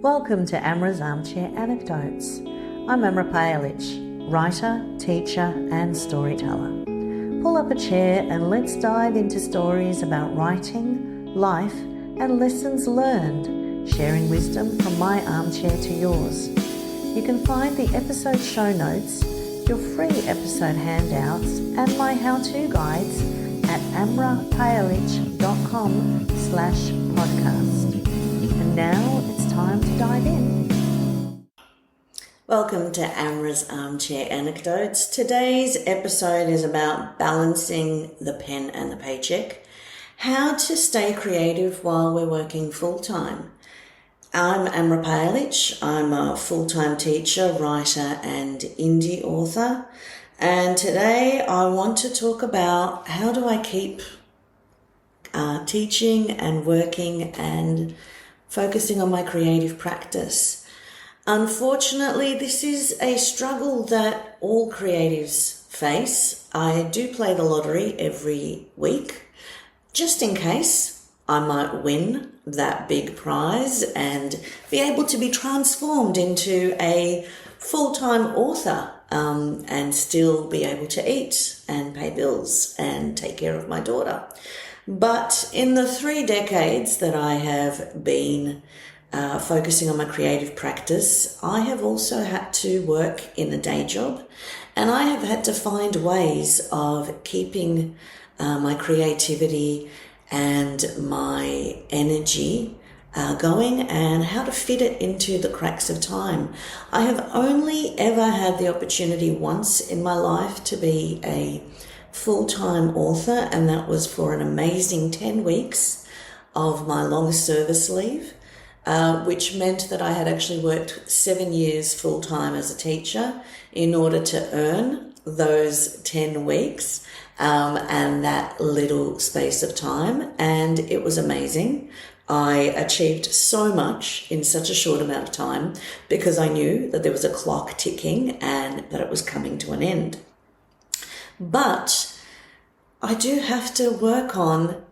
Welcome to Amra's Armchair Anecdotes. I'm Amra Pajalich, writer, teacher and storyteller. Pull up a chair and let's dive into stories about writing, life and lessons learned, sharing wisdom from my armchair to yours. You can find the episode show notes, your free episode handouts and my how-to guides at amrapajalich.com/podcast. And now it's time to dive in. Welcome to Amra's Armchair Anecdotes. Today's episode is about balancing the pen and the paycheck, how to stay creative while we're working full-time. I'm Amra Pajalich. I'm a full-time teacher, writer and indie author. And today I want to talk about how do I keep teaching and working and focusing on my creative practice. Unfortunately, this is a struggle that all creatives face. I do play the lottery every week, just in case I might win that big prize and be able to be transformed into a full-time author and still be able to eat and pay bills and take care of my daughter. But in the 3 decades that I have been focusing on my creative practice, I have also had to work in a day job, and I have had to find ways of keeping my creativity and my energy going and how to fit it into the cracks of time. I have only ever had the opportunity once in my life to be a full-time author, and that was for an amazing 10 weeks of my longest service leave, which meant that I had actually worked 7 years full-time as a teacher in order to earn those 10 weeks and that little space of time, and it was amazing. I achieved so much in such a short amount of time because I knew that there was a clock ticking and that it was coming to an end. But I do have to work on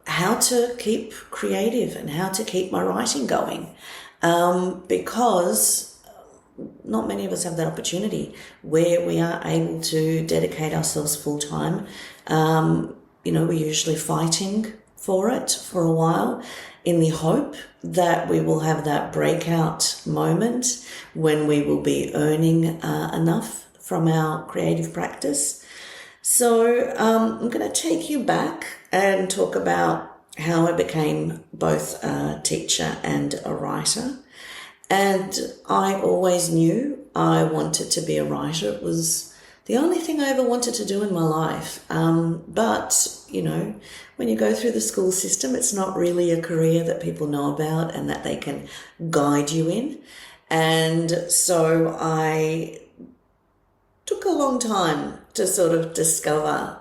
how to keep creative and how to keep my writing going because not many of us have that opportunity where we are able to dedicate ourselves full time. We're usually fighting for it for a while in the hope that we will have that breakout moment when we will be earning enough from our creative practice. So I'm going to take you back and talk about how I became both a teacher and a writer. And I always knew I wanted to be a writer. It was the only thing I ever wanted to do in my life. But when you go through the school system, it's not really a career that people know about and that they can guide you in. And so I took a long time to sort of discover,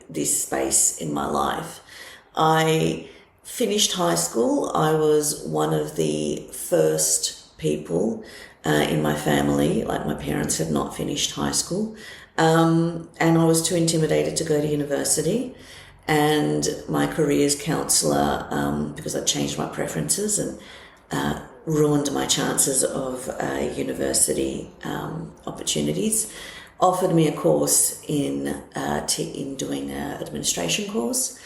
this space in my life. I finished high school. I was one of the first people in my family, like my parents had not finished high school. And I was too intimidated to go to university. And my careers counsellor, because I changed my preferences and ruined my chances of university opportunities, offered me a course in doing an administration course.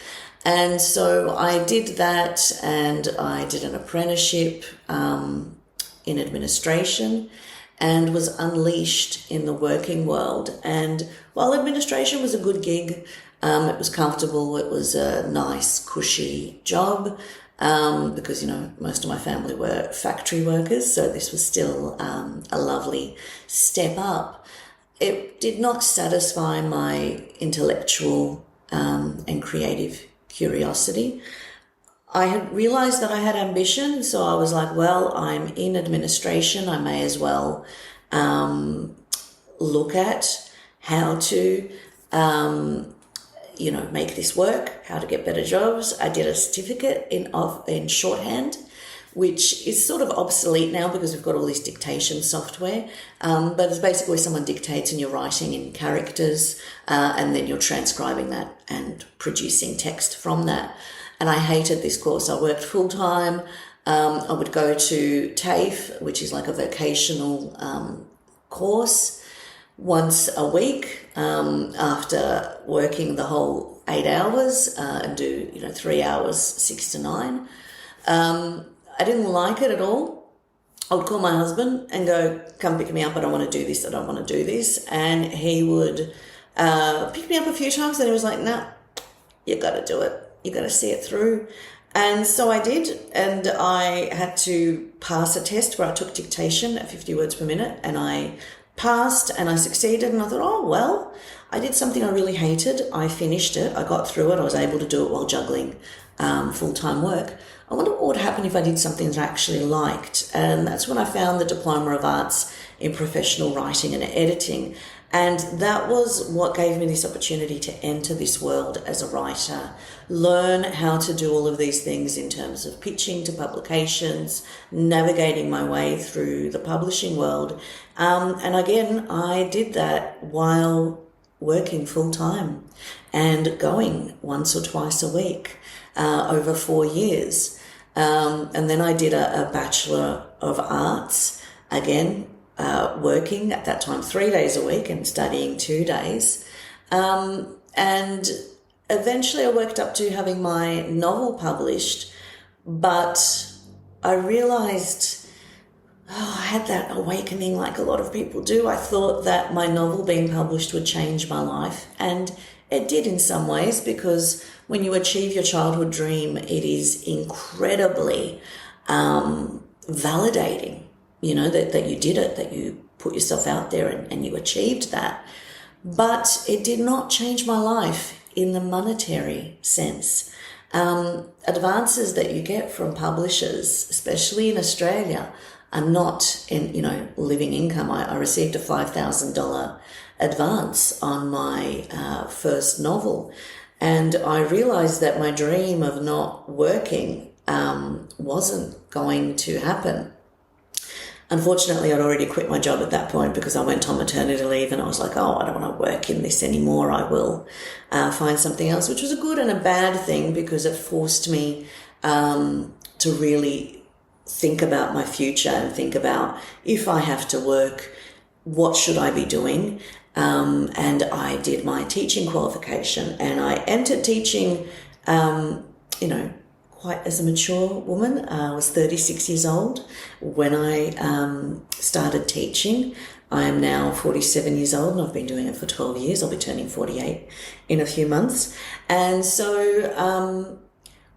And so I did that, and I did an apprenticeship in administration and was unleashed in the working world. And while administration was a good gig, it was comfortable, it was a nice, cushy job, because, most of my family were factory workers, so this was still a lovely step up. It did not satisfy my intellectual and creative curiosity. I had realized that I had ambition, so I was like, well, I'm in administration, I may as well look at how to make this work, how to get better jobs. I did a certificate in shorthand, which is sort of obsolete now because we've got all this dictation software. But it's basically someone dictates and you're writing in characters, and then you're transcribing that and producing text from that. and I hated this course. I worked full-time. I would go to TAFE, which is like a vocational course, once a week after working the whole 8 hours and do 3 hours 6 to 9. I didn't like it at all. I would call my husband and go, come pick me up, I don't want to do this, I don't want to do this. And he would pick me up a few times and he was like, nah, you got to do it. You got to see it through. And so I did, and I had to pass a test where I took dictation at 50 words per minute, and I passed and I succeeded, and I thought, oh, well, I did something I really hated. I finished it. I got through it. I was able to do it while juggling full-time work. I wonder what would happen if I did something that I actually liked. And that's when I found the Diploma of Arts in Professional Writing and Editing. And that was what gave me this opportunity to enter this world as a writer, learn how to do all of these things in terms of pitching to publications, navigating my way through the publishing world. And again, I did that while working full time and going once or twice a week over 4 years. And then I did a Bachelor of Arts, again, working at that time 3 days a week and studying 2 days. And eventually I worked up to having my novel published, but I realized, I had that awakening like a lot of people do. I thought that my novel being published would change my life, and it did in some ways, because when you achieve your childhood dream, it is incredibly validating, that you did it, that you put yourself out there and you achieved that. But it did not change my life in the monetary sense. Advances that you get from publishers, especially in Australia, are not in, living income. I received a $5,000 advance on my first novel. And I realized that my dream of not working wasn't going to happen. Unfortunately, I'd already quit my job at that point because I went on maternity leave, and I was like, I don't want to work in this anymore. I will find something else, which was a good and a bad thing, because it forced me to really think about my future and think about, if I have to work, what should I be doing? And I did my teaching qualification, and I entered teaching, quite as a mature woman. I was 36 years old when I started teaching. I am now 47 years old, and I've been doing it for 12 years. I'll be turning 48 in a few months. And so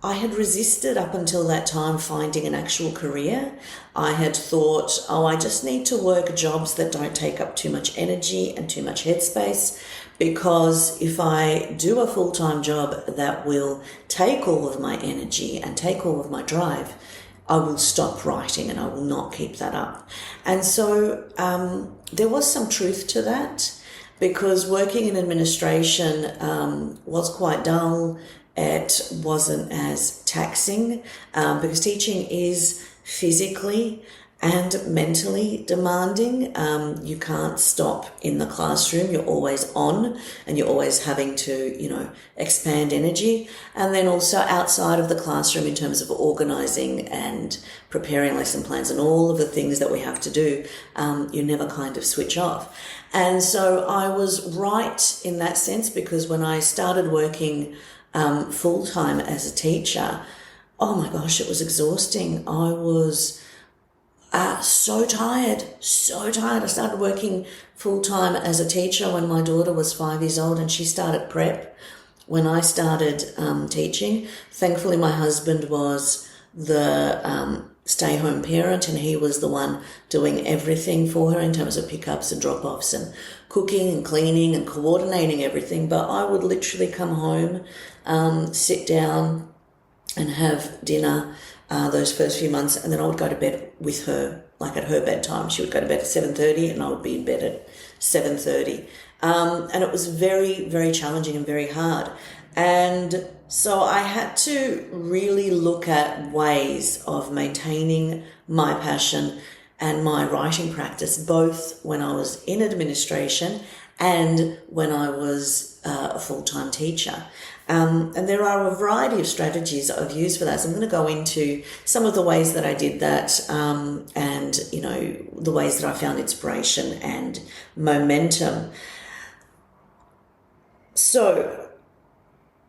I had resisted up until that time finding an actual career. I had thought, I just need to work jobs that don't take up too much energy and too much headspace, because if I do a full-time job that will take all of my energy and take all of my drive, I will stop writing and I will not keep that up. And so there was some truth to that, because working in administration was quite dull. It wasn't as taxing, because teaching is physically and mentally demanding. You can't stop in the classroom. You're always on, and you're always having to, expand energy. And then also outside of the classroom, in terms of organizing and preparing lesson plans and all of the things that we have to do, you never kind of switch off. And so I was right in that sense, because when I started working full-time as a teacher, oh my gosh, it was exhausting. I was so tired. I started working full-time as a teacher when my daughter was 5 years old, and she started prep when I started teaching. Thankfully, my husband was the stay-home parent, and he was the one doing everything for her in terms of pickups and drop-offs and cooking and cleaning and coordinating everything. But I would literally come home, sit down and have dinner those first few months, and then I would go to bed with her, like at her bedtime. She would go to bed at 7:30 and I would be in bed at 7:30. And it was very, very challenging and very hard. And so I had to really look at ways of maintaining my passion and my writing practice, both when I was in administration and when I was a full-time teacher. And there are a variety of strategies that I've used for that. So I'm going to go into some of the ways that I did that, and, the ways that I found inspiration and momentum. So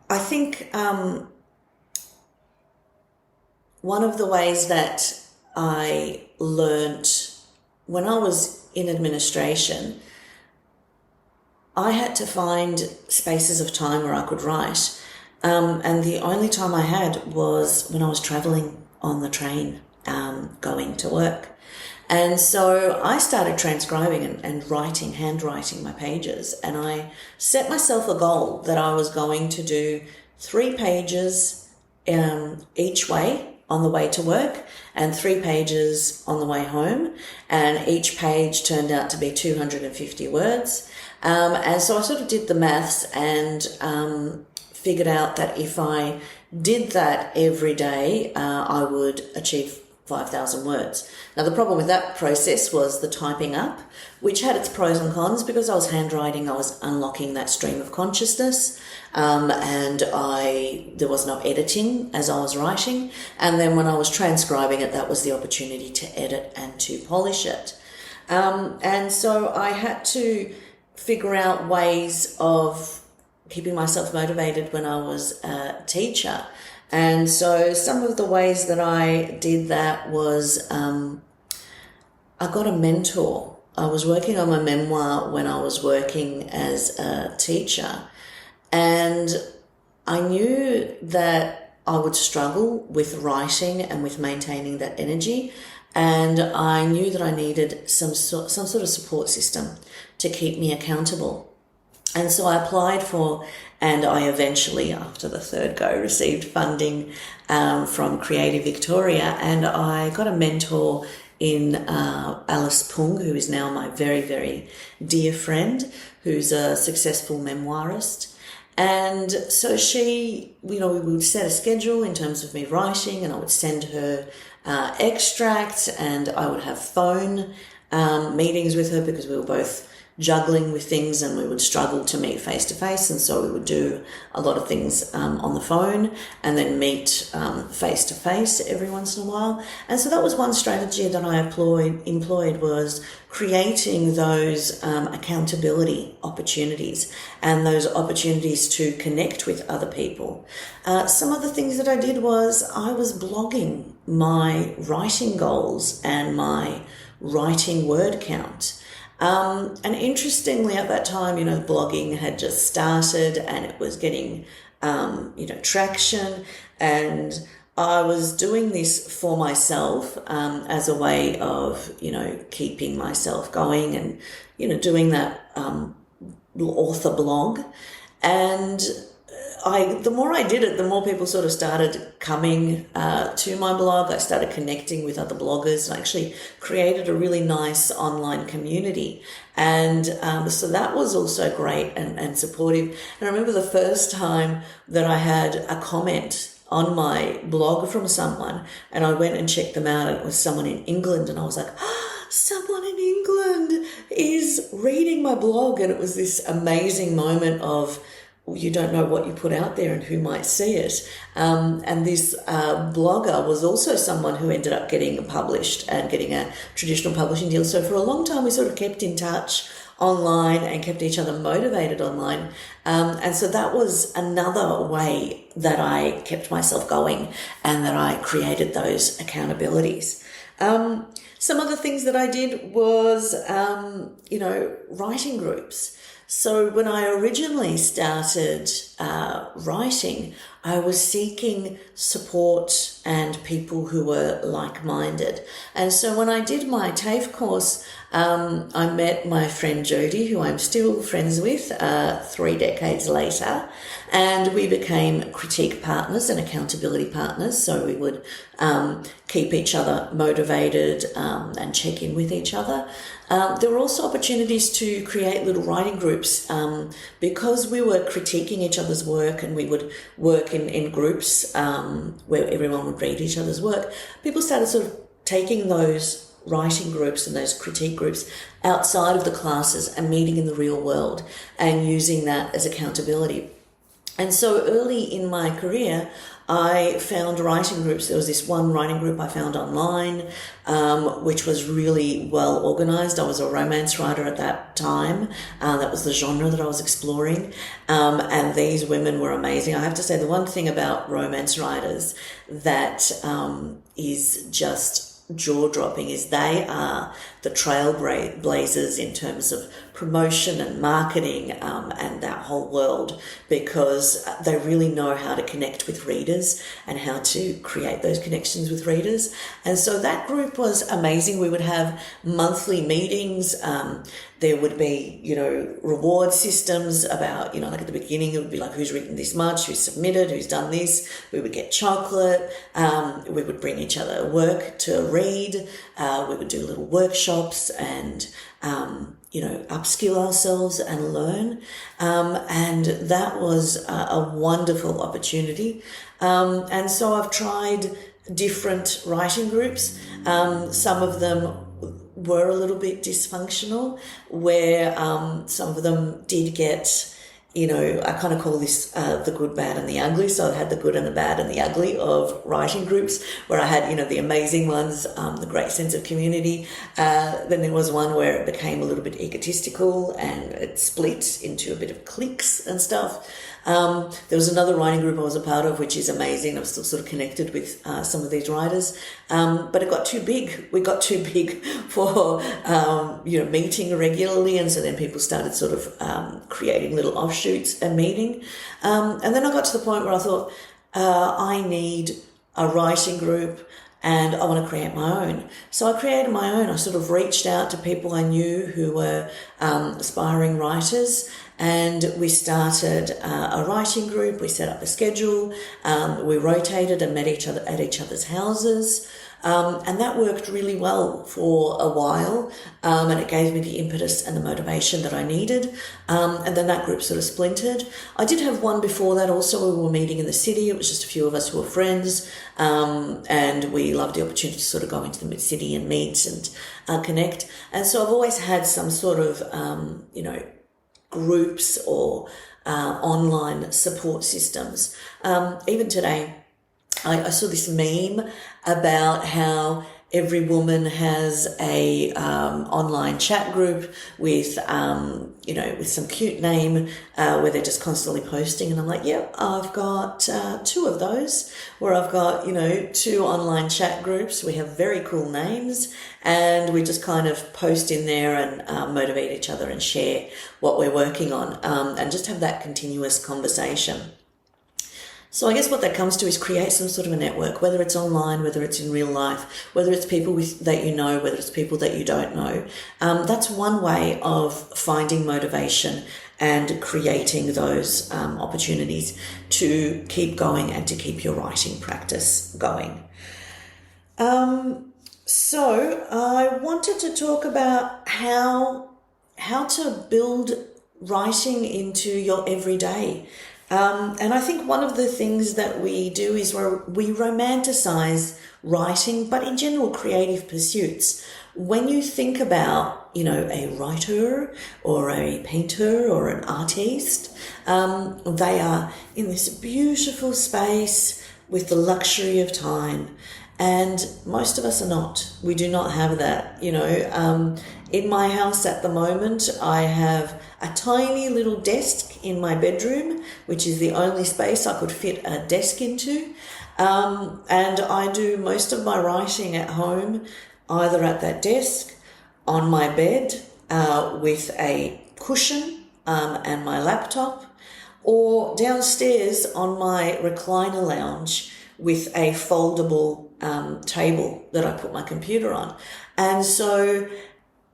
I think one of the ways that I learnt when I was in administration, I had to find spaces of time where I could write. And the only time I had was when I was traveling on the train, going to work. And so I started transcribing and handwriting my pages. And I set myself a goal that I was going to do 3 pages each way on the way to work and 3 pages on the way home. And each page turned out to be 250 words. And so I sort of did the maths and figured out that if I did that every day, I would achieve 5,000 words. Now, the problem with that process was the typing up, which had its pros and cons. Because I was handwriting, I was unlocking that stream of consciousness, and there was no editing as I was writing. And then when I was transcribing it, that was the opportunity to edit and to polish it. And so I had to figure out ways of keeping myself motivated when I was a teacher. And so some of the ways that I did that was I got a mentor. I was working on my memoir when I was working as a teacher, and I knew that I would struggle with writing and with maintaining that energy, and I knew that I needed some sort of support system to keep me accountable. And so I applied for, and I eventually, after the 3rd go, received funding from Creative Victoria, and I got a mentor in Alice Pung, who is now my very, very dear friend, who's a successful memoirist. And so she, we would set a schedule in terms of me writing, and I would send her extracts, and I would have phone meetings with her because we were both juggling with things and we would struggle to meet face to face. And so we would do a lot of things on the phone and then meet face to face every once in a while. And so that was one strategy that I employed was creating those accountability opportunities and those opportunities to connect with other people. Some of the things that I did was I was blogging my writing goals and my writing word count. And interestingly, at that time, blogging had just started and it was getting, traction. And I was doing this for myself, as a way of, keeping myself going and, doing that, author blog. And the more I did it, the more people sort of started coming to my blog. I started connecting with other bloggers and I actually created a really nice online community. And so that was also great and supportive. And I remember the first time that I had a comment on my blog from someone and I went and checked them out and it was someone in England and I was like, someone in England is reading my blog. And it was this amazing moment of, you don't know what you put out there and who might see it. And this blogger was also someone who ended up getting published and getting a traditional publishing deal. So for a long time, we sort of kept in touch online and kept each other motivated online. And so that was another way that I kept myself going and that I created those accountabilities. Some other things that I did was, writing groups. So when I originally started writing, I was seeking support and people who were like-minded. And so when I did my TAFE course, I met my friend Jodie, who I'm still friends with 3 decades later, and we became critique partners and accountability partners. So we would keep each other motivated and check in with each other. There were also opportunities to create little writing groups because we were critiquing each other's work and we would work in groups where everyone would read each other's work. People started sort of taking those writing groups and those critique groups outside of the classes and meeting in the real world and using that as accountability. And so early in my career, I found writing groups. There was this one writing group I found online, which was really well organized. I was a romance writer at that time. That was the genre that I was exploring. And these women were amazing. I have to say, the one thing about romance writers that is just jaw-dropping is they are the trailblazers in terms of promotion and marketing and that whole world, because they really know how to connect with readers and how to create those connections with readers. And so that group was amazing. We would have monthly meetings. There would be, reward systems about, like at the beginning, it would be like, who's written this much, who's submitted, who's done this. We would get chocolate. We would bring each other work to read. We would do little workshops and, upskill ourselves and learn. And that was a wonderful opportunity. And so I've tried different writing groups. Some of them were a little bit dysfunctional, where some of them did get, I kind of call this the good, bad and the ugly. So I had the good and the bad and the ugly of writing groups, where I had, the amazing ones, the great sense of community. Then there was one where it became a little bit egotistical and it split into a bit of cliques and stuff. There was another writing group I was a part of, which is amazing. I'm still sort of connected with some of these writers. But it got too big. We got too big for, meeting regularly. And so then people started sort of creating little offshoots and meeting. And then I got to the point where I thought, I need a writing group and I want to create my own. So I created my own. I sort of reached out to people I knew who were aspiring writers, and we started a writing group. We set up a schedule. We rotated and met each other at each other's houses. And that worked really well for a while. And it gave me the impetus and the motivation that I needed. And then that group sort of splintered. I did have one before that also. We were meeting in the city. It was just a few of us who were friends. And we loved the opportunity to sort of go into the city and meet and connect. And so I've always had some sort of, groups or online support systems. Even today, I saw this meme about how every woman has a online chat group with with some cute name where they're just constantly posting, and I'm like, yep, I've got two of those where I've got two online chat groups. We have very cool names, and we just kind of post in there and motivate each other and share what we're working on, and just have that continuous conversation. So I guess what that comes to is create some sort of a network, whether it's online, whether it's in real life, whether it's people that you know, whether it's people that you don't know. That's one way of finding motivation and creating those opportunities to keep going and to keep your writing practice going. So I wanted to talk about how to build writing into your everyday. And I think one of the things that we do is we romanticize writing, but in general, creative pursuits. When you think about, a writer or a painter or an artist, they are in this beautiful space with the luxury of time. And most of us are not. We do not have that, In my house at the moment, I have a tiny little desk in my bedroom, which is the only space I could fit a desk into. And I do most of my writing at home, either at that desk, on my bed, with a cushion, and my laptop, or downstairs on my recliner lounge with a foldable table that I put my computer on. And so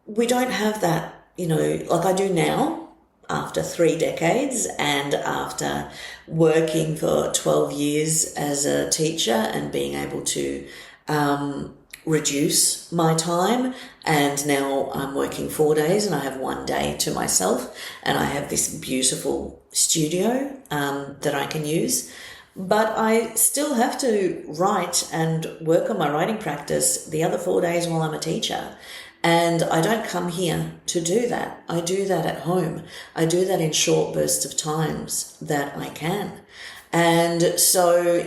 we don't have that, like I do now after 3 decades and after working for 12 years as a teacher and being able to reduce my time. And now I'm working 4 days and I have 1 day to myself, and I have this beautiful studio that I can use. But I still have to write and work on my writing practice the other 4 days while I'm a teacher. And I don't come here to do that. I do that at home. I do that in short bursts of times that I can. And so,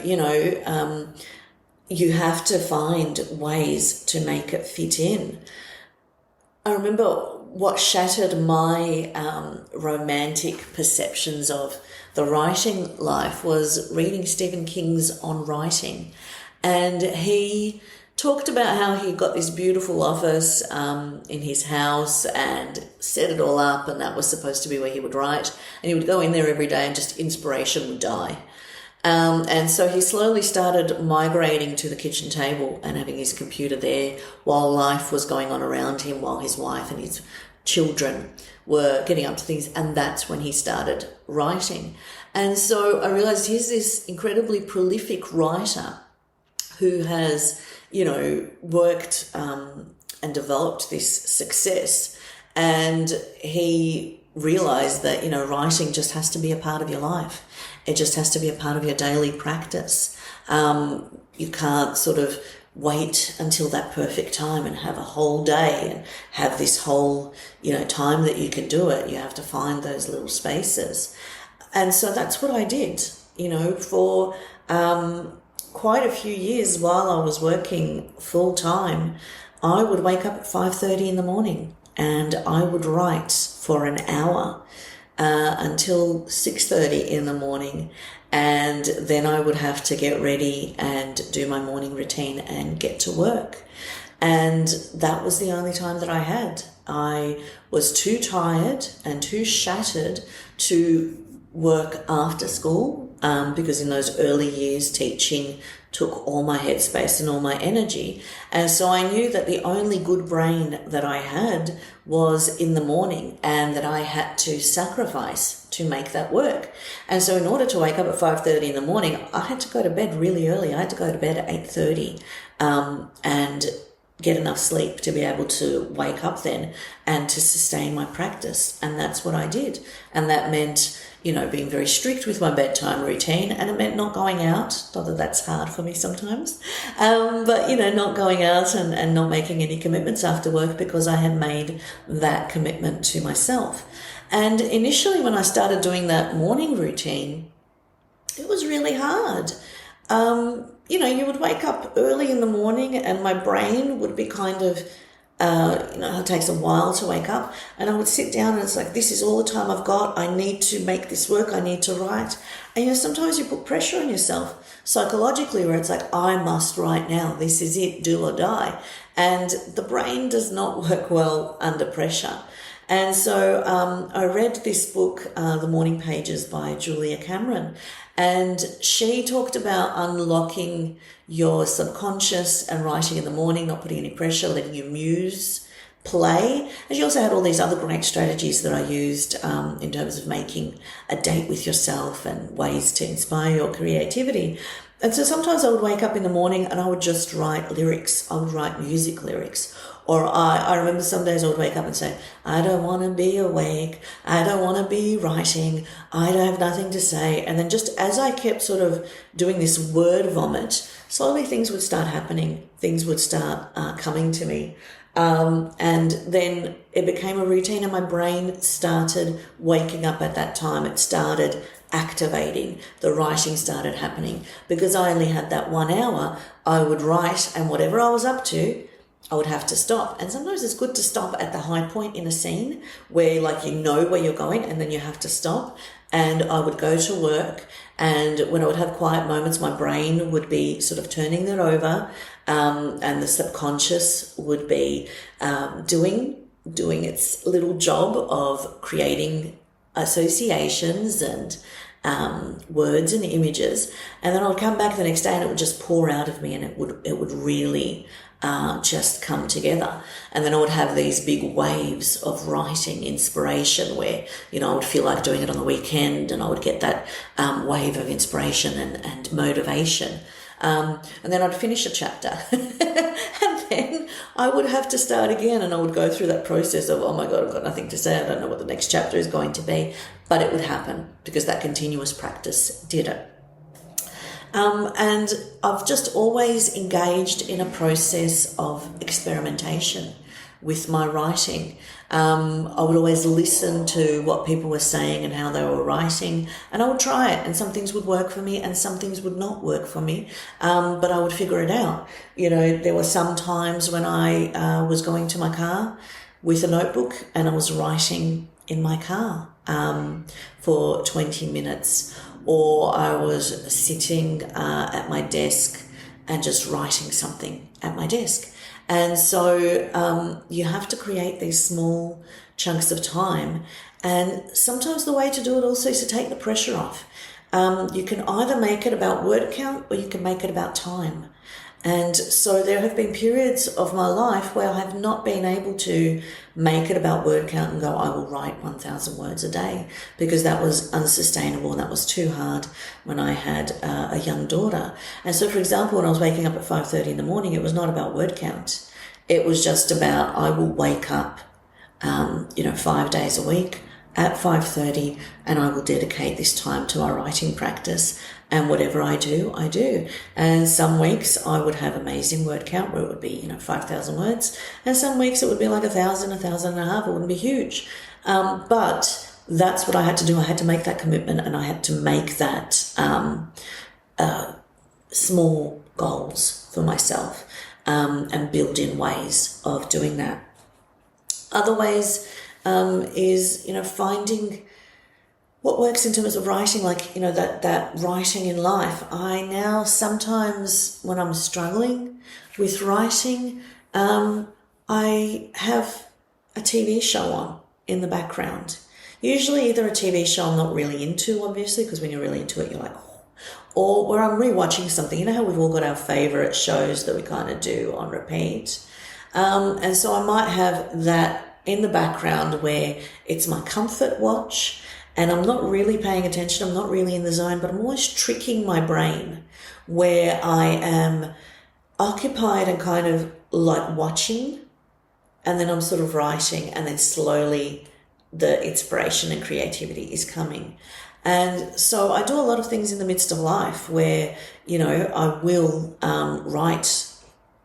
you have to find ways to make it fit in. I remember what shattered my romantic perceptions of the writing life was reading Stephen King's On Writing. And he talked about how he got this beautiful office in his house and set it all up, and that was supposed to be where he would write. And he would go in there every day and just inspiration would die. And so he slowly started migrating to the kitchen table and having his computer there while life was going on around him, while his wife and his children were getting up to things. And that's when he started writing. And so I realized here's this incredibly prolific writer who has, worked and developed this success. And he realized that, writing just has to be a part of your life. It just has to be a part of your daily practice. You can't sort of wait until that perfect time and have a whole day and have this whole, time that you can do it. You have to find those little spaces. And so that's what I did, for quite a few years while I was working full time. I would wake up at 5:30 in the morning and I would write for an hour until 6:30 in the morning, and then I would have to get ready and do my morning routine and get to work. And that was the only time that I had. I was too tired and too shattered to work after school, because in those early years teaching took all my headspace and all my energy. And so I knew that the only good brain that I had was in the morning, and that I had to sacrifice to make that work. And so in order to wake up at 5:30 in the morning, I had to go to bed really early. I had to go to bed at 8:30 and get enough sleep to be able to wake up then and to sustain my practice. And that's what I did. And that meant, being very strict with my bedtime routine, and it meant not going out. Not that that's hard for me sometimes, but, not going out and not making any commitments after work, because I had made that commitment to myself. And initially when I started doing that morning routine, it was really hard. You would wake up early in the morning and my brain would be kind of, it takes a while to wake up, and I would sit down and it's like, this is all the time I've got. I need to make this work. I need to write. And, sometimes you put pressure on yourself psychologically where it's like, I must write now. This is it, do or die. And the brain does not work well under pressure. And so I read this book, The Morning Pages by Julia Cameron, and she talked about unlocking your subconscious and writing in the morning, not putting any pressure, letting your muse play. And she also had all these other great strategies that I used in terms of making a date with yourself and ways to inspire your creativity. And so sometimes I would wake up in the morning and I would just write lyrics. I would write music lyrics. Or I remember some days I would wake up and say, I don't want to be awake. I don't want to be writing. I don't have nothing to say. And then just as I kept sort of doing this word vomit, slowly things would start happening. Things would start coming to me. And then it became a routine and my brain started waking up at that time. It started activating. The writing started happening. Because I only had that 1 hour, I would write, and whatever I was up to, I would have to stop. And sometimes it's good to stop at the high point in a scene where where you're going, and then you have to stop. And I would go to work, and when I would have quiet moments, my brain would be sort of turning that over, and the subconscious would be doing its little job of creating associations and words and images. And then I would come back the next day and it would just pour out of me, and it would really just come together. And then I would have these big waves of writing inspiration where, I would feel like doing it on the weekend, and I would get that wave of inspiration and motivation. And then I'd finish a chapter and then I would have to start again, and I would go through that process of, oh my God, I've got nothing to say. I don't know what the next chapter is going to be, but it would happen because that continuous practice did it. And I've just always engaged in a process of experimentation with my writing. I would always listen to what people were saying and how they were writing, and I would try it, and some things would work for me and some things would not work for me, but I would figure it out. You know, there were some times when I was going to my car with a notebook and I was writing in my car for 20 minutes, or I was sitting at my desk and just writing something at my desk. And so you have to create these small chunks of time. And sometimes the way to do it also is to take the pressure off. You can either make it about word count or you can make it about time. And so there have been periods of my life where I have not been able to make it about word count and go, I will write 1,000 words a day, because that was unsustainable and that was too hard when I had a young daughter. And so, for example, when I was waking up at 5:30 in the morning, it was not about word count. It was just about, I will wake up, 5 days a week at 5:30, and I will dedicate this time to our writing practice. And whatever I do, I do. And some weeks I would have amazing word count where it would be, 5,000 words. And some weeks it would be like 1,000, 1,500. It wouldn't be huge. But that's what I had to do. I had to make that commitment, and I had to make that small goals for myself, and build in ways of doing that. Other ways is, finding what works in terms of writing, like, that writing in life. I now sometimes, when I'm struggling with writing, I have a TV show on in the background. Usually either a TV show I'm not really into, obviously, because when you're really into it, you're like, oh. Or where I'm rewatching something. You know how we've all got our favourite shows that we kind of do on repeat? And so I might have that in the background where it's my comfort watch, and I'm not really paying attention, I'm not really in the zone, but I'm always tricking my brain where I am occupied and kind of like watching, and then I'm sort of writing, and then slowly the inspiration and creativity is coming. And so I do a lot of things in the midst of life where, I will write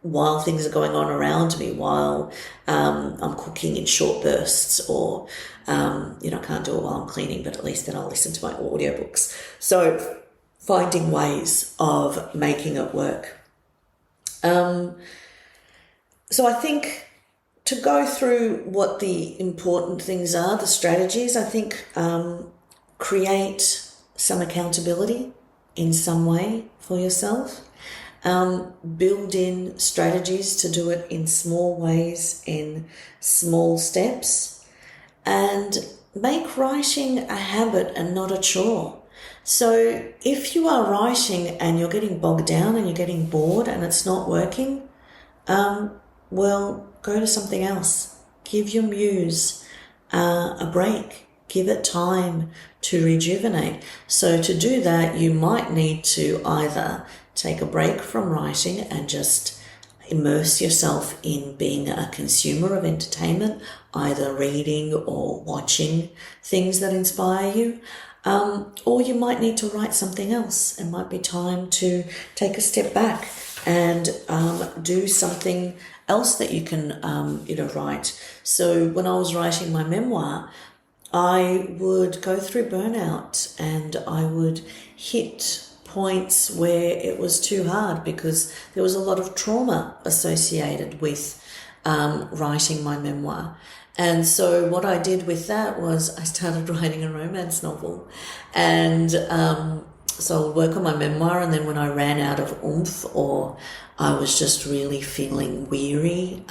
while things are going on around me, while I'm cooking in short bursts, or, I can't do it while I'm cleaning, but at least then I'll listen to my audiobooks. So finding ways of making it work. So I think to go through what the important things are, the strategies, I think create some accountability in some way for yourself. Build in strategies to do it in small ways, in small steps, and make writing a habit and not a chore. So if you are writing and you're getting bogged down and you're getting bored and it's not working, well, go to something else. Give your muse a break. Give it time to rejuvenate. So to do that, you might need to either take a break from writing and just immerse yourself in being a consumer of entertainment, either reading or watching things that inspire you. Or you might need to write something else. It might be time to take a step back and do something else that you can, write. So when I was writing my memoir, I would go through burnout and I would hit points where it was too hard because there was a lot of trauma associated with writing my memoir. And so what I did with that was I started writing a romance novel. And so I would work on my memoir, and then when I ran out of oomph, or I was just really feeling weary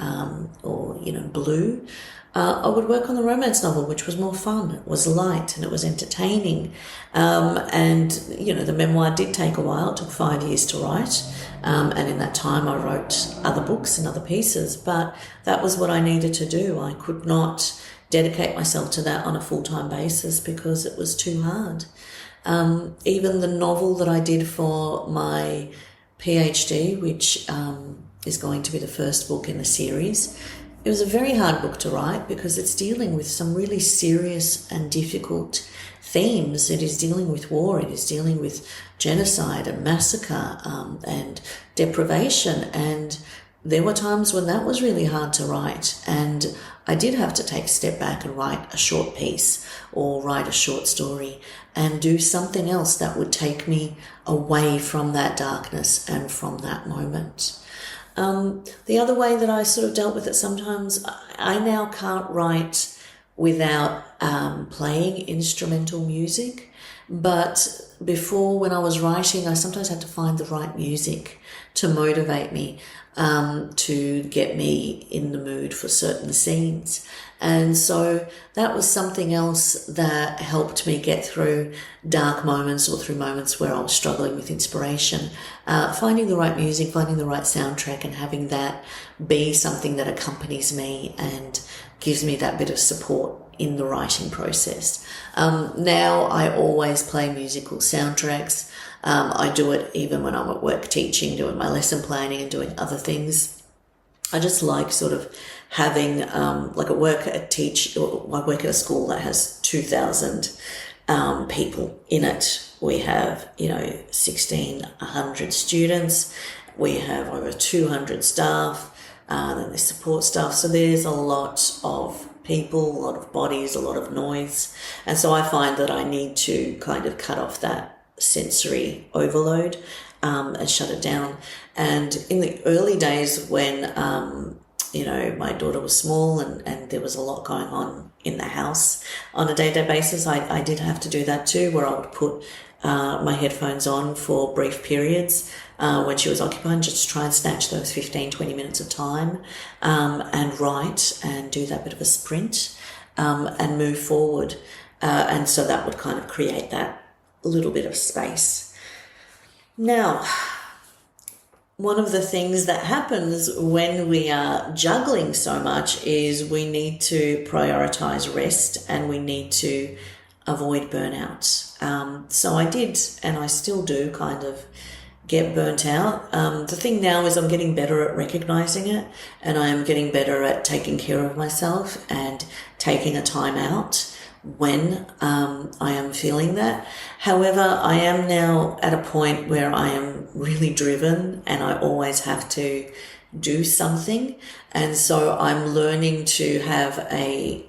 or blue, I would work on the romance novel, which was more fun. It was light and it was entertaining. And the memoir did take a while. It took 5 years to write. And in that time I wrote other books and other pieces, but that was what I needed to do. I could not dedicate myself to that on a full-time basis because it was too hard. Even the novel that I did for my PhD, which is going to be the first book in the series, it was a very hard book to write because it's dealing with some really serious and difficult themes. It is dealing with war, it is dealing with genocide and massacre and deprivation, and there were times when that was really hard to write, and I did have to take a step back and write a short piece or write a short story and do something else that would take me away from that darkness and from that moment. The other way that I sort of dealt with it, sometimes I now can't write without playing instrumental music, but before, when I was writing, I sometimes had to find the right music to motivate me, to get me in the mood for certain scenes. And so that was something else that helped me get through dark moments or through moments where I was struggling with inspiration. Finding the right music, finding the right soundtrack, and having that be something that accompanies me and gives me that bit of support in the writing process. Now I always play musical soundtracks. I do it even when I'm at work teaching, doing my lesson planning and doing other things. I just like sort of having, like I work at a school that has 2,000 people in it. We have, 1,600 students. We have over 200 staff. Then there's support staff. So there's a lot of people, a lot of bodies, a lot of noise. And so I find that I need to kind of cut off that sensory overload and shut it down. And in the early days when, my daughter was small and there was a lot going on in the house on a day-to-day basis, I did have to do that too, where I would put my headphones on for brief periods when she was occupied, just try and snatch those 15, 20 minutes of time and write and do that bit of a sprint and move forward. And so that would kind of create that little bit of space. Now, one of the things that happens when we are juggling so much is we need to prioritize rest and we need to avoid burnout. So I did, and I still do, kind of get burnt out. The thing now is I'm getting better at recognizing it, and I am getting better at taking care of myself and taking a time out when I am feeling that. However, I am now at a point where I am really driven and I always have to do something. And so I'm learning to have a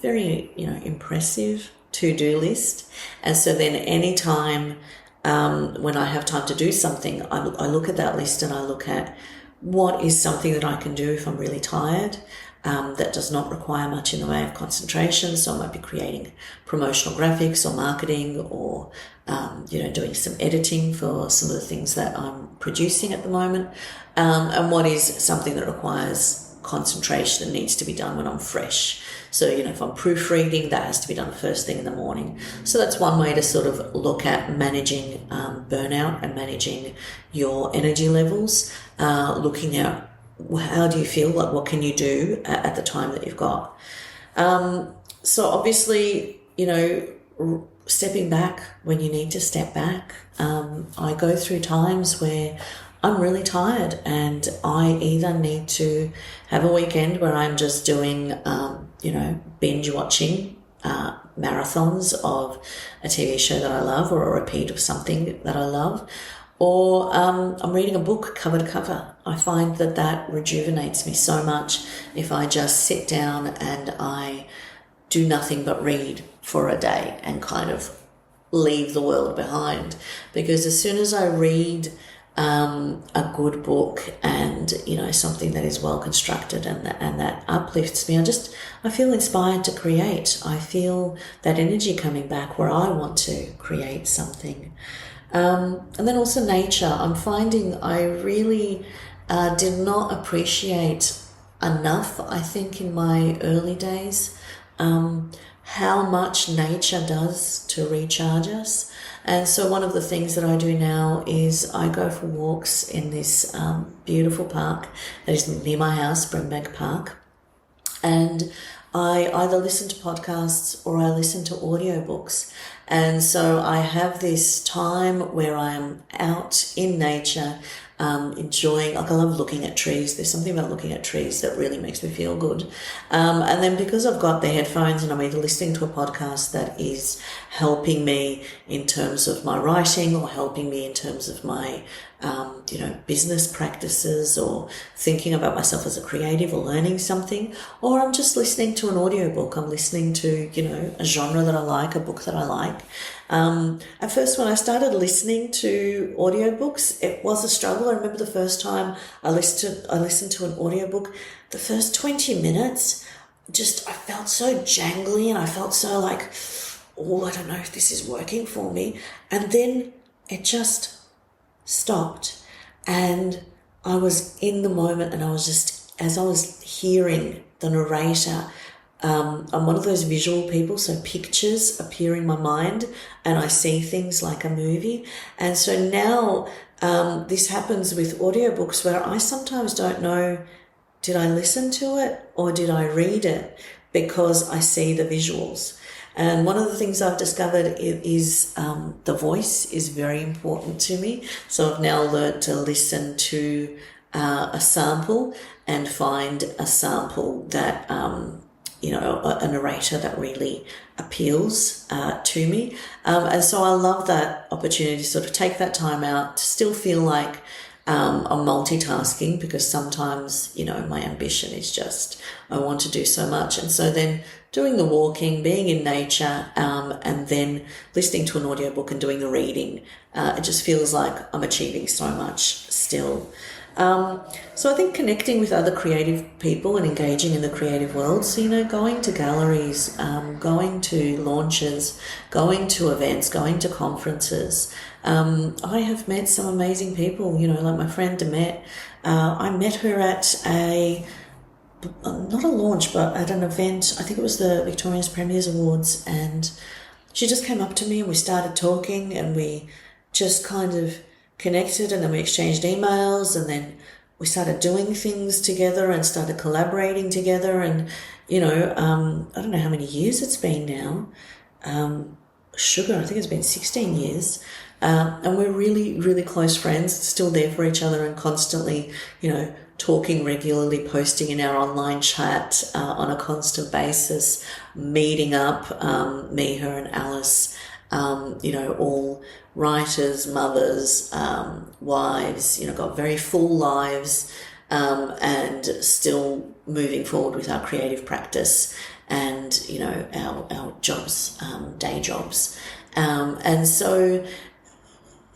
very, impressive to-do list. And so then anytime when I have time to do something, I look at that list and I look at what is something that I can do if I'm really tired. That does not require much in the way of concentration. So I might be creating promotional graphics or marketing or, doing some editing for some of the things that I'm producing at the moment. And what is something that requires concentration and needs to be done when I'm fresh. So, if I'm proofreading, that has to be done first thing in the morning. So that's one way to sort of look at managing burnout and managing your energy levels, looking at how do you feel, like what can you do at the time that you've got. So obviously, stepping back when you need to step back. I go through times where I'm really tired and I either need to have a weekend where I'm just doing, binge watching marathons of a TV show that I love or a repeat of something that I love, or I'm reading a book cover to cover. I find that rejuvenates me so much if I just sit down and I do nothing but read for a day and kind of leave the world behind. Because as soon as I read a good book and something that is well constructed and that uplifts me, I feel inspired to create. I feel that energy coming back where I want to create something. And then also nature. I'm finding I really did not appreciate enough, I think, in my early days, how much nature does to recharge us. And so one of the things that I do now is I go for walks in this beautiful park that is near my house, Springbank Park. And I either listen to podcasts or I listen to audiobooks. And so I have this time where I am out in nature, enjoying, I love looking at trees. There's something about looking at trees that really makes me feel good. And then because I've got the headphones and I'm either listening to a podcast that is helping me in terms of my writing or helping me in terms of my business practices, or thinking about myself as a creative, or learning something, or I'm just listening to an audiobook. I'm listening to, a genre that I like, a book that I like. At first, when I started listening to audiobooks, it was a struggle. I remember the first time I listened to an audiobook, the first 20 minutes, I felt so jangly, and I felt so like, oh, I don't know if this is working for me. And then it just stopped, and I was in the moment, and I was just, as I was hearing the narrator, I'm one of those visual people, so pictures appear in my mind and I see things like a movie. And so now this happens with audiobooks, where I sometimes don't know, did I listen to it or did I read it, because I see the visuals. And one of the things I've discovered is the voice is very important to me. So I've now learned to listen to a sample and find a sample that, a narrator that really appeals to me. And so I love that opportunity to sort of take that time out to still feel like I'm multitasking, because sometimes, my ambition is just, I want to do so much. And so then doing the walking, being in nature, and then listening to an audiobook and doing the reading, it just feels like I'm achieving so much still. So I think connecting with other creative people and engaging in the creative world, so, going to galleries, going to launches, going to events, going to conferences. I have met some amazing people, like my friend Demet. I met her at not a launch, but at an event. I think it was the Victoria's Premiers Awards, and she just came up to me and we started talking, and we just kind of connected, and then we exchanged emails, and then we started doing things together and started collaborating together. And, I don't know how many years it's been now. I think it's been 16 years. And we're really, really close friends, still there for each other, and constantly, talking regularly, posting in our online chat on a constant basis, meeting up, me, her and Alice, all writers, mothers, wives, got very full lives, and still moving forward with our creative practice and, our jobs, day jobs. And so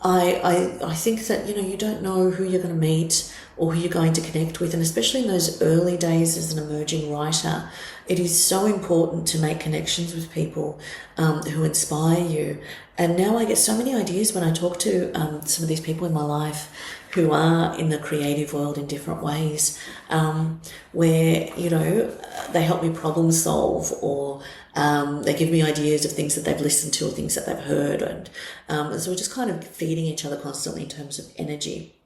I think that, you don't know who you're going to meet or who you're going to connect with. And especially in those early days as an emerging writer, it is so important to make connections with people who inspire you. And now I get so many ideas when I talk to some of these people in my life who are in the creative world in different ways, where, they help me problem solve, or they give me ideas of things that they've listened to or things that they've heard. And so we're just kind of feeding each other constantly in terms of energy.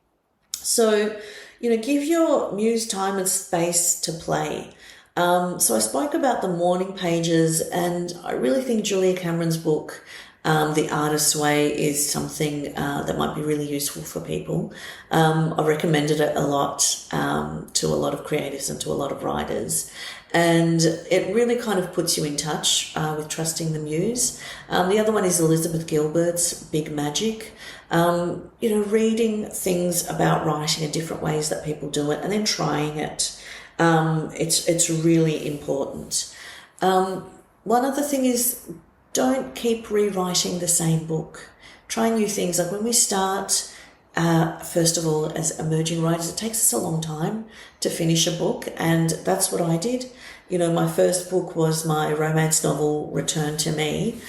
So, give your muse time and space to play. So I spoke about the morning pages, and I really think Julia Cameron's book, The Artist's Way, is something that might be really useful for people. I've recommended it a lot to a lot of creatives and to a lot of writers. And it really kind of puts you in touch with trusting the muse. The other one is Elizabeth Gilbert's Big Magic. Reading things about writing and different ways that people do it, and then trying it. It's really important. One other thing is, don't keep rewriting the same book. Try new things. Like when we start, first of all, as emerging writers, it takes us a long time to finish a book, and that's what I did. My first book was my romance novel, Return to Me,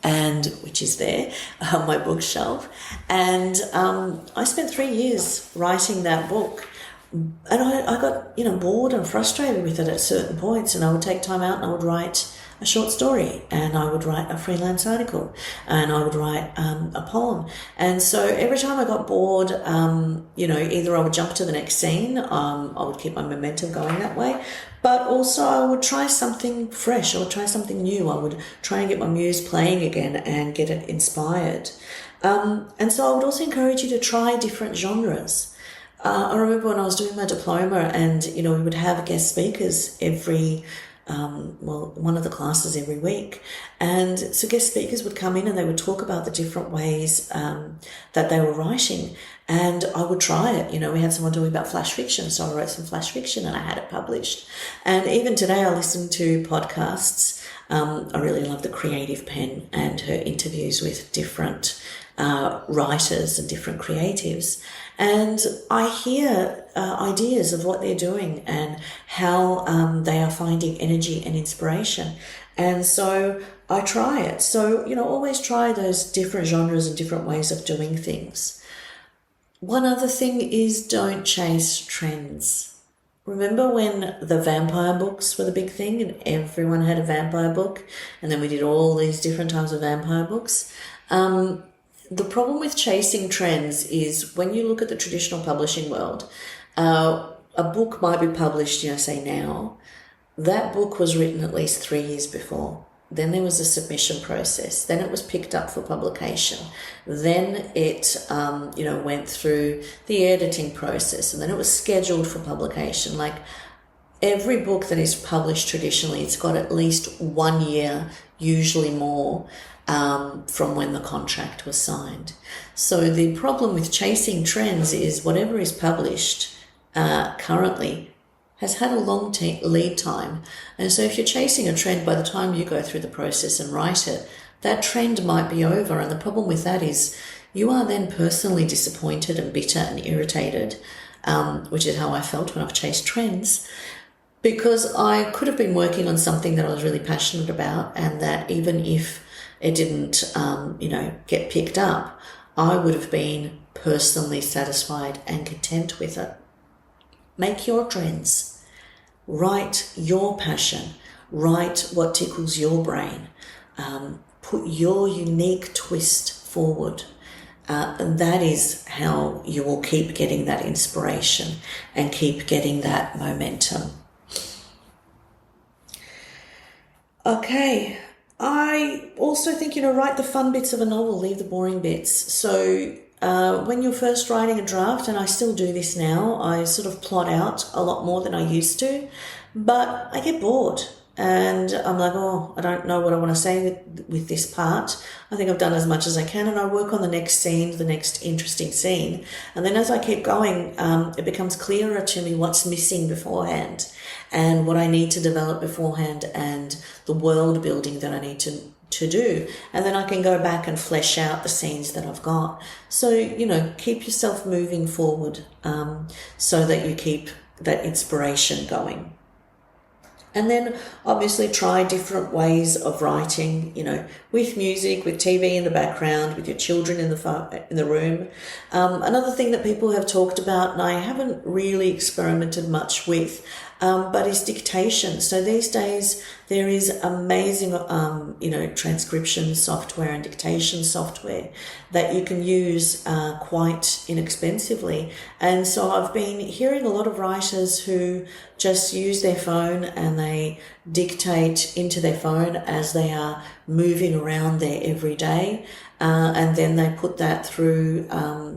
and which is there on my bookshelf. And I spent 3 years writing that book. And I got, bored and frustrated with it at certain points, and I would take time out and I would write a short story, and I would write a freelance article, and I would write a poem. And so every time I got bored, either I would jump to the next scene, I would keep my momentum going that way, but also I would try something fresh, I would try something new, I would try and get my muse playing again and get it inspired. And so I would also encourage you to try different genres. I remember when I was doing my diploma, and, we would have guest speakers every one of the classes every week. And so guest speakers would come in and they would talk about the different ways that they were writing. and I would try it. We had someone talking about flash fiction, so I wrote some flash fiction and I had it published. And even today I listen to podcasts. I really love the Creative Pen and her interviews with different writers and different creatives. And I hear ideas of what they're doing and how they are finding energy and inspiration. And so I try it. So, always try those different genres and different ways of doing things. One other thing is don't chase trends. Remember when the vampire books were the big thing and everyone had a vampire book, and then we did all these different types of vampire books? The problem with chasing trends is when you look at the traditional publishing world, a book might be published, say now. That book was written at least 3 years before. Then there was a submission process. Then it was picked up for publication. Then it, went through the editing process, and then it was scheduled for publication. Like every book that is published traditionally, it's got at least 1 year, usually more, from when the contract was signed. So the problem with chasing trends is whatever is published currently has had a long lead time. And so if you're chasing a trend, by the time you go through the process and write it, that trend might be over. And the problem with that is you are then personally disappointed and bitter and irritated, which is how I felt when I've chased trends, because I could have been working on something that I was really passionate about, and that even if it didn't, get picked up, I would have been personally satisfied and content with it. Make your trends. Write your passion. Write what tickles your brain. Put your unique twist forward. And that is how you will keep getting that inspiration and keep getting that momentum. Okay. I also think, write the fun bits of a novel, leave the boring bits. So when you're first writing a draft, and I still do this now, I sort of plot out a lot more than I used to, but I get bored and I'm like, I don't know what I want to say with this part. I think I've done as much as I can, and I work on the next scene, the next interesting scene. And then as I keep going, it becomes clearer to me what's missing beforehand and what I need to develop beforehand and the world building that I need to do. And then I can go back and flesh out the scenes that I've got. So, keep yourself moving forward so that you keep that inspiration going. And then obviously try different ways of writing, with music, with TV in the background, with your children in the room. Another thing that people have talked about, and I haven't really experimented much with, but is dictation. So these days there is amazing, transcription software and dictation software that you can use quite inexpensively. And so I've been hearing a lot of writers who just use their phone and they dictate into their phone as they are moving around there every day. And then they put that through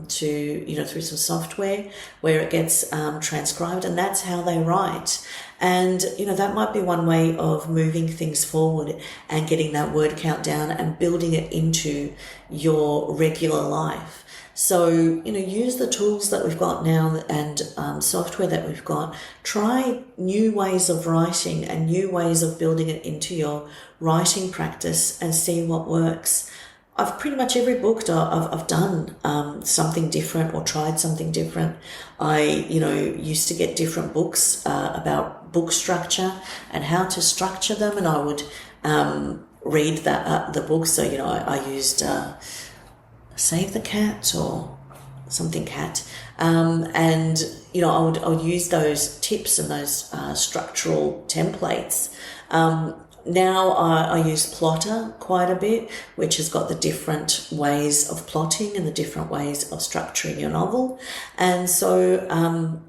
through some software where it gets transcribed, and that's how they write. And, that might be one way of moving things forward and getting that word count down and building it into your regular life. So, use the tools that we've got now and software that we've got. Try new ways of writing and new ways of building it into your writing practice and see what works. I've pretty much every book I've done something different or tried something different. I, used to get different books about book structure and how to structure them, and I would read the book. So, I used Save the Cat or something cat, and I would use those tips and those structural templates. Now I use Plotter quite a bit, which has got the different ways of plotting and the different ways of structuring your novel. And so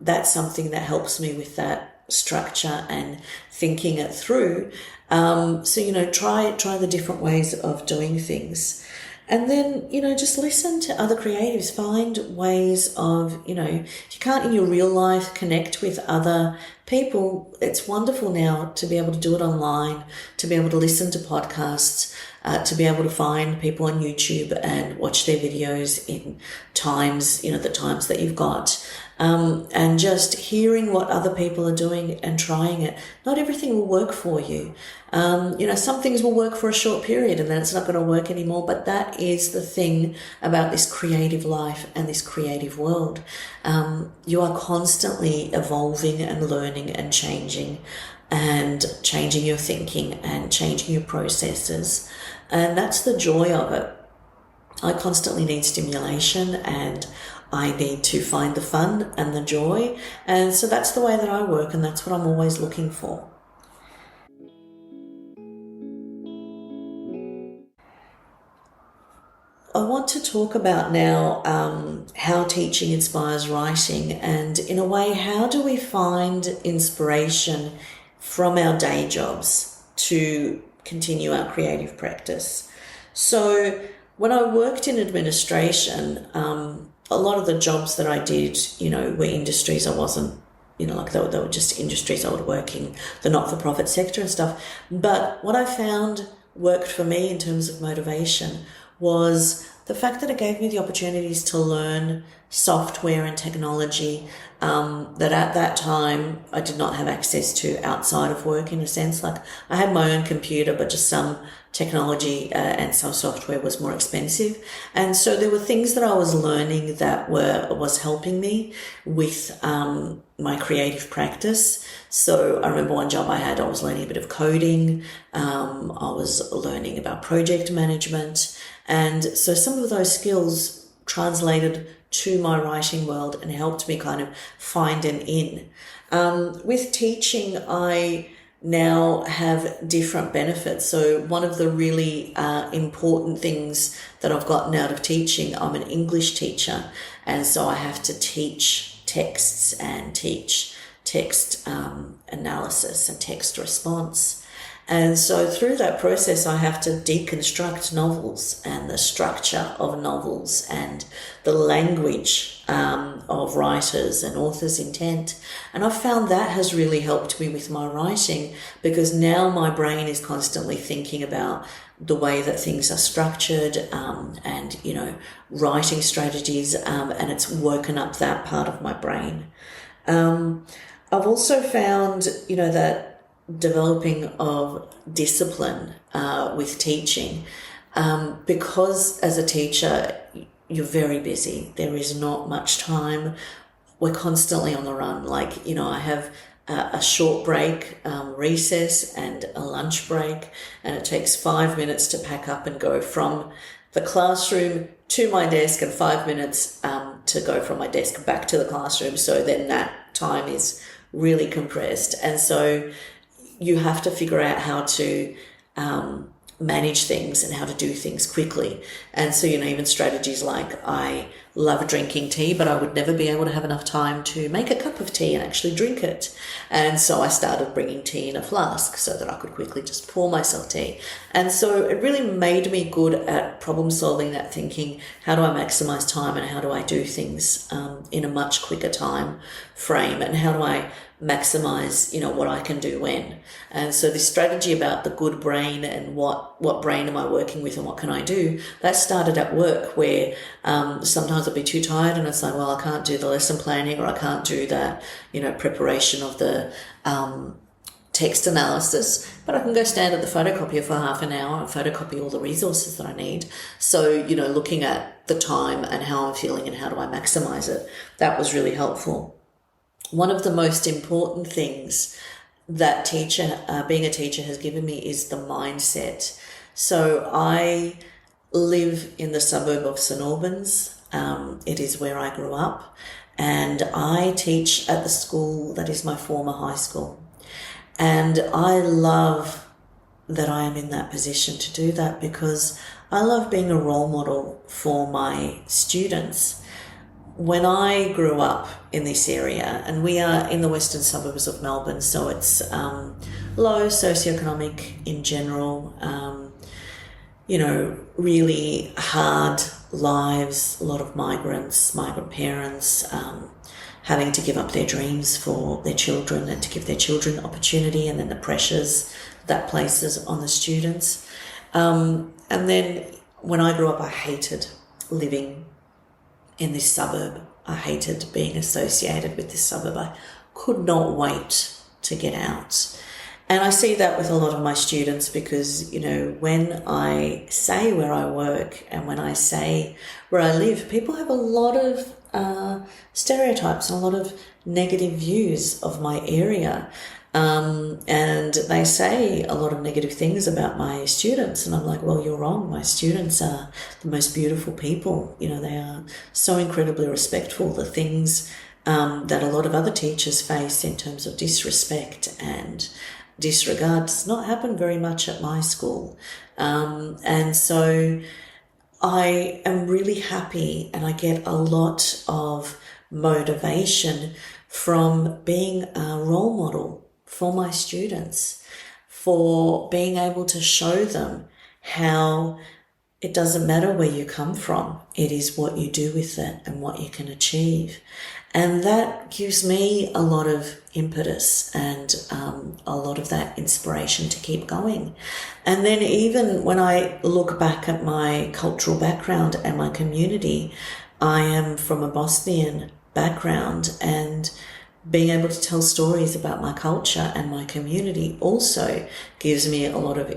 that's something that helps me with that structure and thinking it through. So, try the different ways of doing things. And then, just listen to other creatives, find ways of, if you can't in your real life connect with other people, it's wonderful now to be able to do it online, to be able to listen to podcasts, to be able to find people on YouTube and watch their videos in times, the times that you've got. And just hearing what other people are doing and trying it. Not everything will work for you. Some things will work for a short period and then it's not going to work anymore. But that is the thing about this creative life and this creative world. You are constantly evolving and learning and changing your thinking and changing your processes. And that's the joy of it. I constantly need stimulation and I need to find the fun and the joy. And so that's the way that I work, and that's what I'm always looking for. I want to talk about now how teaching inspires writing, and in a way, how do we find inspiration from our day jobs to continue our creative practice? So when I worked in administration, a lot of the jobs that I did, were industries I wasn't, like they were just industries I would work in, the not-for-profit sector and stuff. But what I found worked for me in terms of motivation was the fact that it gave me the opportunities to learn software and technology that at that time I did not have access to outside of work, in a sense. Like I had my own computer, but just some technology and some software was more expensive. And so there were things that I was learning that was helping me with my creative practice. So I remember one job I was learning a bit of coding. I was learning about project management. And so some of those skills translated to my writing world and helped me kind of find an in. With teaching, I now have different benefits. So one of the really important things that I've gotten out of teaching, I'm an English teacher, and so I have to teach texts and teach text analysis and text response. And so through that process, I have to deconstruct novels and the structure of novels and the language of writers and authors' intent. And I've found that has really helped me with my writing, because now my brain is constantly thinking about the way that things are structured and, writing strategies, and it's woken up that part of my brain. I've also found, that developing of discipline with teaching, because as a teacher you're very busy. There is not much time. We're constantly on the run. Like, I have a short break, recess and a lunch break, and it takes 5 minutes to pack up and go from the classroom to my desk and 5 minutes to go from my desk back to the classroom. So then that time is really compressed. And so you have to figure out how to manage things and how to do things quickly. And so, even strategies like I love drinking tea, but I would never be able to have enough time to make a cup of tea and actually drink it. And so I started bringing tea in a flask so that I could quickly just pour myself tea. And so it really made me good at problem solving, that thinking, how do I maximize time and how do I do things in a much quicker time frame, and how do I maximize, what I can do when. And so this strategy about the good brain and what brain am I working with and what can I do, that started at work, where sometimes I'd be too tired and it's like, well, I can't do the lesson planning, or I can't do that, preparation of the text analysis, but I can go stand at the photocopier for half an hour and photocopy all the resources that I need. So, looking at the time and how I'm feeling and how do I maximize it, that was really helpful. One of the most important things that being a teacher has given me is the mindset. So I live in the suburb of St Albans. It is where I grew up, and I teach at the school that is my former high school. And I love that I am in that position to do that, because I love being a role model for my students. When I grew up in this area, and we are in the western suburbs of Melbourne, so it's low socioeconomic in general, really hard lives, a lot of migrant parents, having to give up their dreams for their children and to give their children opportunity, and then the pressures that places on the students. And then when I grew up, I hated living in this suburb. I hated being associated with this suburb. I could not wait to get out. And I see that with a lot of my students because, when I say where I work and when I say where I live, people have a lot of stereotypes and a lot of negative views of my area. And they say a lot of negative things about my students. And I'm like, well, you're wrong. My students are the most beautiful people. They are so incredibly respectful. The things that a lot of other teachers face in terms of disrespect and disregard does not happen very much at my school. And so I am really happy, and I get a lot of motivation from being a role model for my students, for being able to show them how it doesn't matter where you come from. It is what you do with it and what you can achieve. And that gives me a lot of impetus and a lot of that inspiration to keep going. And then even when I look back at my cultural background and my community, I am from a Bosnian background, and being able to tell stories about my culture and my community also gives me a lot of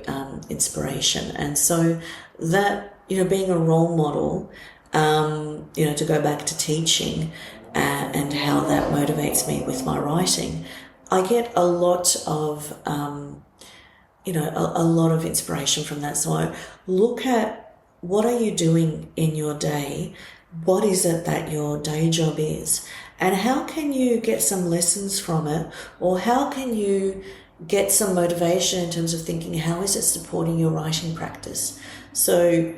inspiration. And so that, being a role model, to go back to teaching, and how that motivates me with my writing, I get a lot of, a lot of inspiration from that. So I look at, what are you doing in your day? What is it that your day job is? And how can you get some lessons from it? Or how can you get some motivation in terms of thinking, how is it supporting your writing practice? So,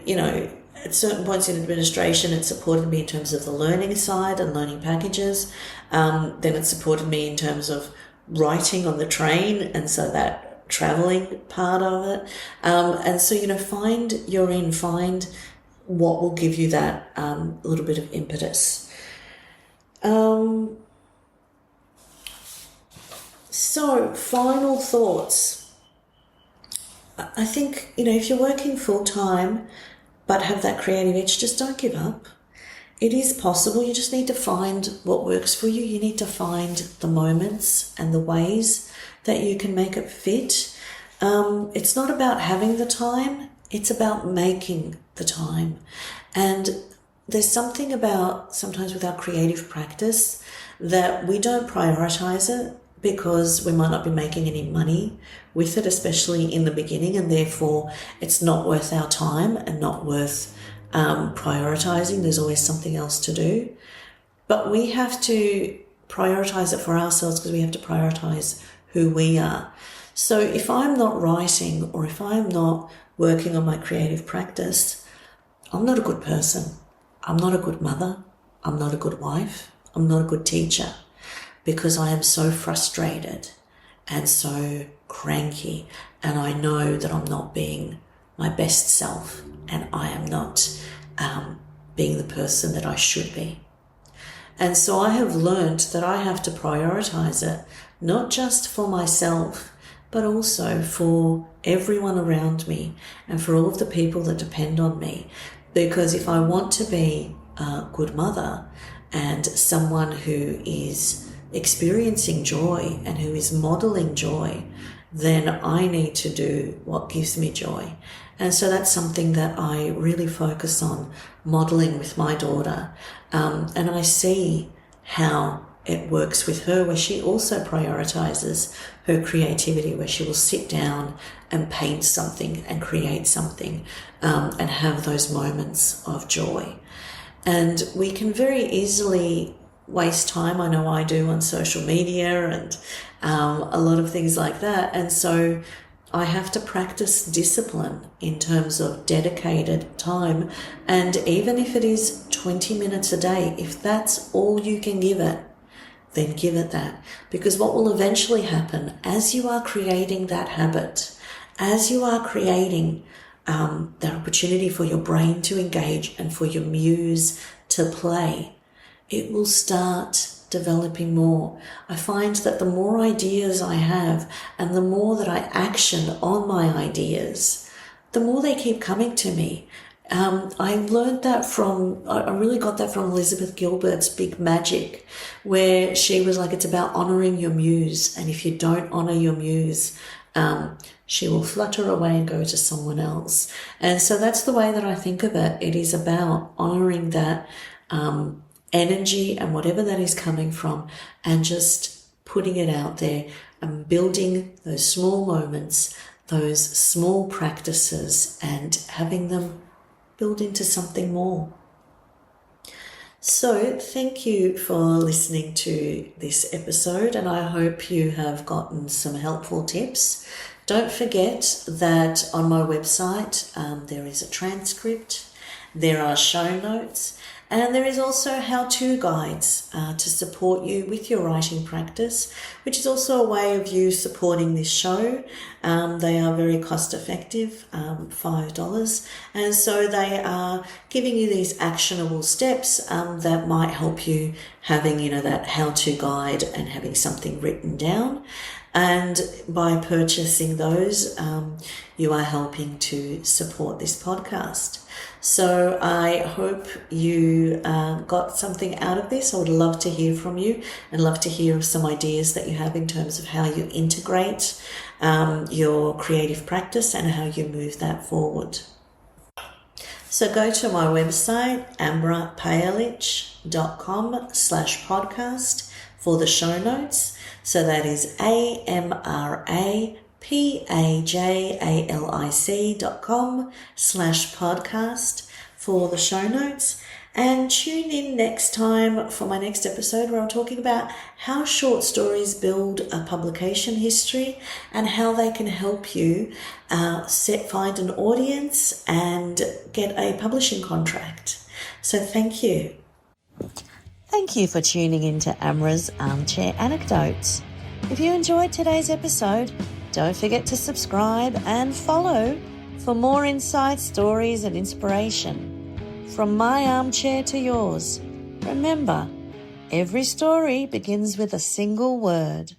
at certain points in administration, it supported me in terms of the learning side and learning packages. Then it supported me in terms of writing on the train, and so that traveling part of it. And so, find what will give you that little bit of impetus. So, final thoughts. I think, if you're working full-time but have that creative itch, just don't give up. It is possible. You just need to find what works for you. You need to find the moments and the ways that you can make it fit. It's not about having the time. It's about making the time. And there's something about sometimes with our creative practice that we don't prioritize it because we might not be making any money with it, especially in the beginning, and therefore it's not worth our time and not worth prioritizing. There's always something else to do. But we have to prioritize it for ourselves because we have to prioritize who we are. So if I'm not writing or if I'm not working on my creative practice, I'm not a good person. I'm not a good mother. I'm not a good wife. I'm not a good teacher, because I am so frustrated and so cranky, and I know that I'm not being my best self, and I am not being the person that I should be. And so I have learnt that I have to prioritize it, not just for myself, but also for everyone around me and for all of the people that depend on me. Because if I want to be a good mother and someone who is experiencing joy and who is modeling joy, then I need to do what gives me joy. And so that's something that I really focus on modeling with my daughter. And I see how it works with her, where she also prioritizes her creativity, where she will sit down and paint something and create something, and have those moments of joy. And we can very easily waste time. I know I do, on social media and a lot of things like that. And so I have to practice discipline in terms of dedicated time. And even if it is 20 minutes a day, if that's all you can give it, then give it that. Because what will eventually happen as you are creating that habit, as you are creating that opportunity for your brain to engage and for your muse to play, it will start developing more. I find that the more ideas I have and the more that I action on my ideas, the more they keep coming to me. I learned that I really got that from Elizabeth Gilbert's Big Magic, where she was like, it's about honoring your muse. And if you don't honor your muse, she will flutter away and go to someone else. And so that's the way that I think of it. It is about honoring that energy and whatever that is coming from, and just putting it out there and building those small moments, those small practices, and having them build into something more. So thank you for listening to this episode, and I hope you have gotten some helpful tips. Don't forget that on my website there is a transcript, there are show notes, and there is also how-to guides to support you with your writing practice, which is also a way of you supporting this show. They are very cost-effective, $5. And so they are giving you these actionable steps that might help you having, that how-to guide and having something written down. And by purchasing those, you are helping to support this podcast. So I hope you got something out of this. I would love to hear from you and love to hear of some ideas that you have in terms of how you integrate your creative practice and how you move that forward. So go to my website, ambrapajalich.com/podcast for the show notes. So that is amrapajalic.com/podcast for the show notes. And tune in next time for my next episode, where I'm talking about how short stories build a publication history and how they can help you find an audience and get a publishing contract. So thank you. Thank you for tuning in to Amra's Armchair Anecdotes. If you enjoyed today's episode, don't forget to subscribe and follow for more insights, stories, and inspiration. From my armchair to yours, remember, every story begins with a single word.